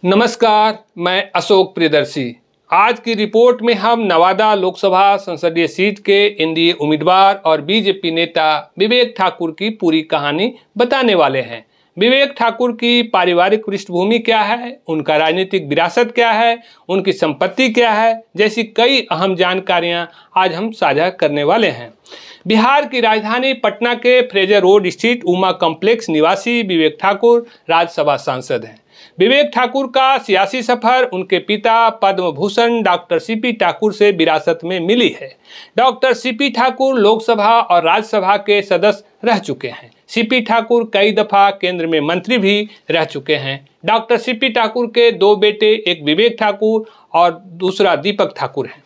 नमस्कार, मैं अशोक प्रियदर्शी। आज की रिपोर्ट में हम नवादा लोकसभा संसदीय सीट के एनडीए उम्मीदवार और बीजेपी नेता विवेक ठाकुर की पूरी कहानी बताने वाले हैं। विवेक ठाकुर की पारिवारिक पृष्ठभूमि क्या है, उनका राजनीतिक विरासत क्या है, उनकी संपत्ति क्या है, जैसी कई अहम जानकारियां आज हम साझा करने वाले हैं। बिहार की राजधानी पटना के फ्रेजर रोड स्थित उमा कॉम्प्लेक्स निवासी विवेक ठाकुर राज्यसभा सांसद हैं। विवेक ठाकुर का सियासी सफर उनके पिता पद्म भूषण डॉक्टर सीपी ठाकुर से विरासत में मिली है। डॉक्टर सीपी ठाकुर लोकसभा और राज्यसभा के सदस्य रह चुके हैं। सीपी ठाकुर कई दफा केंद्र में मंत्री भी रह चुके हैं। डॉक्टर सीपी ठाकुर के दो बेटे, एक विवेक ठाकुर और दूसरा दीपक ठाकुर हैं।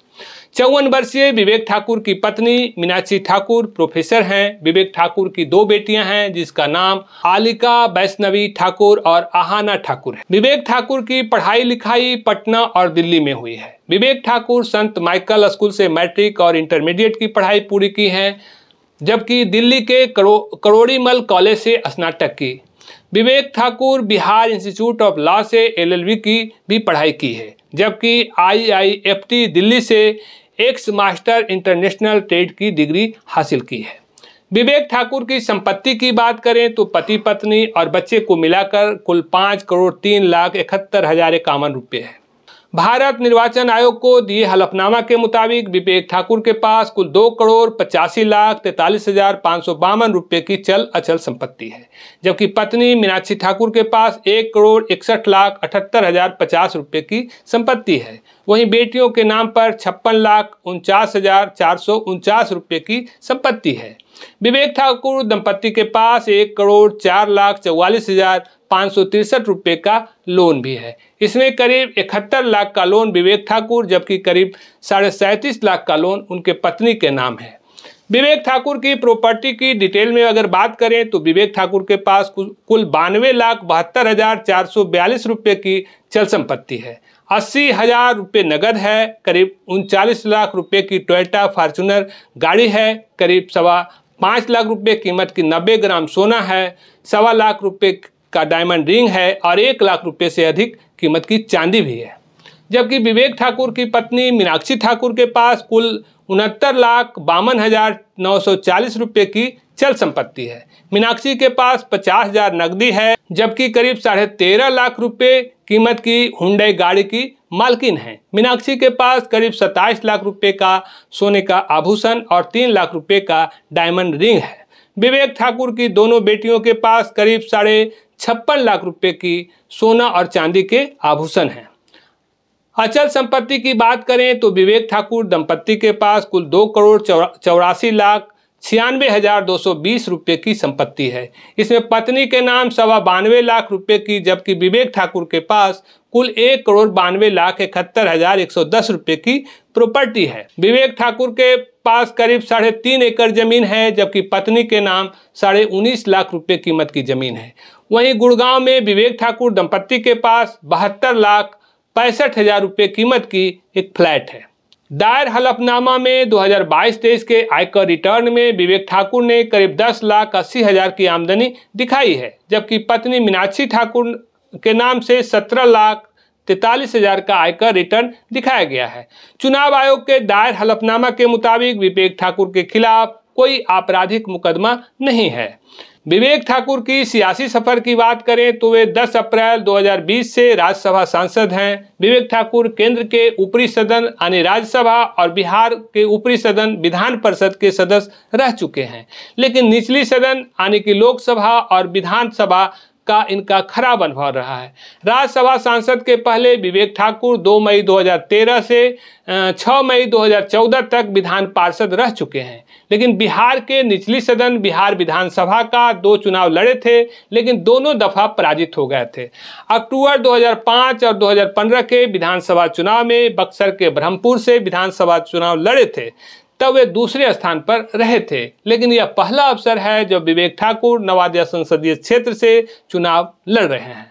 54 वर्षीय विवेक ठाकुर की पत्नी मीनाक्षी ठाकुर प्रोफेसर हैं। विवेक ठाकुर की दो बेटियां हैं, जिसका नाम आलिका वैष्णवी ठाकुर और आहाना ठाकुर है। विवेक ठाकुर की पढ़ाई लिखाई पटना और दिल्ली में हुई है। विवेक ठाकुर संत माइकल स्कूल से मैट्रिक और इंटरमीडिएट की पढ़ाई पूरी की है, जबकि दिल्ली के करोड़ीमल कॉलेज से स्नातक की। Vivek Thakur Bihar institute of law से LLB की भी पढ़ाई की है, जबकि IIFT दिल्ली से एक्स मास्टर इंटरनेशनल ट्रेड की डिग्री हासिल की है। विवेक ठाकुर की संपत्ति की बात करें तो पति पत्नी और बच्चे को मिलाकर कुल 5,03,71,51 रुपये है। भारत निर्वाचन आयोग को दिए हलफनामा के मुताबिक विवेक ठाकुर के पास कुल 2,85,43,552 रुपये की चल अचल संपत्ति है, जबकि पत्नी मीनाक्षी ठाकुर के पास 1,61,78,050 रुपये की संपत्ति है। वहीं बेटियों के नाम पर 56,49,449 रुपये की संपत्ति है। विवेक ठाकुर दंपत्ति के पास 1,04,44,563 रुपये का लोन भी है। इसमें करीब 71 लाख का लोन विवेक ठाकुर, जबकि करीब 37.5 लाख का लोन उनके पत्नी के नाम है। विवेक ठाकुर की प्रॉपर्टी की डिटेल में अगर बात करें तो विवेक ठाकुर के पास कुल 92,72,442 रुपये की चल संपत्ति है। 80,000 रुपये नगद है। करीब 39 लाख रुपये की टोयोटा फॉर्च्यूनर गाड़ी है। करीब 5.25 लाख रुपये कीमत की 90 ग्राम सोना है। 1.25 लाख रुपये का डायमंड रिंग है और 1 लाख रुपये से अधिक कीमत की चांदी भी है। जबकि विवेक ठाकुर की पत्नी मीनाक्षी ठाकुर के पास कुल 69,52,940 रुपये की चल संपत्ति है। मीनाक्षी के पास 50,000 नकदी है, जबकि करीब 13.5 लाख रुपये कीमत की हुंडई गाड़ी की मालकिन है। मीनाक्षी के पास करीब 27 लाख रुपये का सोने का आभूषण और 3 लाख रुपये का डायमंड रिंग है। विवेक ठाकुर की दोनों बेटियों के पास करीब 56 लाख रुपये की सोना और चांदी के आभूषण हैं। अचल संपत्ति की बात करें तो विवेक ठाकुर दंपत्ति के पास कुल 2,84,96,220 रुपये की संपत्ति है। इसमें पत्नी के नाम 92 लाख रुपये की, जबकि विवेक ठाकुर के पास कुल 1,92,71,110 रुपये की प्रॉपर्टी है। विवेक ठाकुर के पास करीब 3.5 एकड़ जमीन है, जबकि पत्नी के नाम 19.5 लाख रुपये कीमत की जमीन है। वहीं गुड़गांव में विवेक ठाकुर दंपत्ति के पास 72,65,000 रुपये कीमत की एक फ्लैट है। दायर हलफनामा में 2022-23 के आयकर रिटर्न में विवेक ठाकुर ने करीब 10,80,000 की आमदनी दिखाई है, जबकि पत्नी मीनाक्षी ठाकुर के नाम से 17,43,000 का आयकर रिटर्न दिखाया गया है। चुनाव आयोग के दायर हलफनामा के मुताबिक विवेक ठाकुर के खिलाफ कोई आपराधिक मुकदमा नहीं है। विवेक ठाकुर की सियासी सफर की बात करें तो वे 10 अप्रैल 2020 से राज्यसभा सांसद हैं। विवेक ठाकुर केंद्र के ऊपरी सदन यानी राज्यसभा और बिहार के ऊपरी सदन विधान परिषद के सदस्य रह चुके हैं, लेकिन निचली सदन यानी कि लोकसभा और विधानसभा का इनका खराब अनुभव रहा है। राज्यसभा सांसद के पहले विवेक ठाकुर 2 मई 2013 से 6 मई 2014 तक विधान पार्षद रह चुके हैं, लेकिन बिहार के निचली सदन बिहार विधानसभा का 2 चुनाव लड़े थे, लेकिन दोनों दफा पराजित हो गए थे। अक्टूबर 2005 और 2015 के विधानसभा चुनाव में बक्सर के ब्रह्मपुर से विधानसभा चुनाव लड़े थे, तब वे दूसरे स्थान पर रहे थे। लेकिन यह पहला अवसर है जब विवेक ठाकुर नवादा संसदीय क्षेत्र से चुनाव लड़ रहे हैं।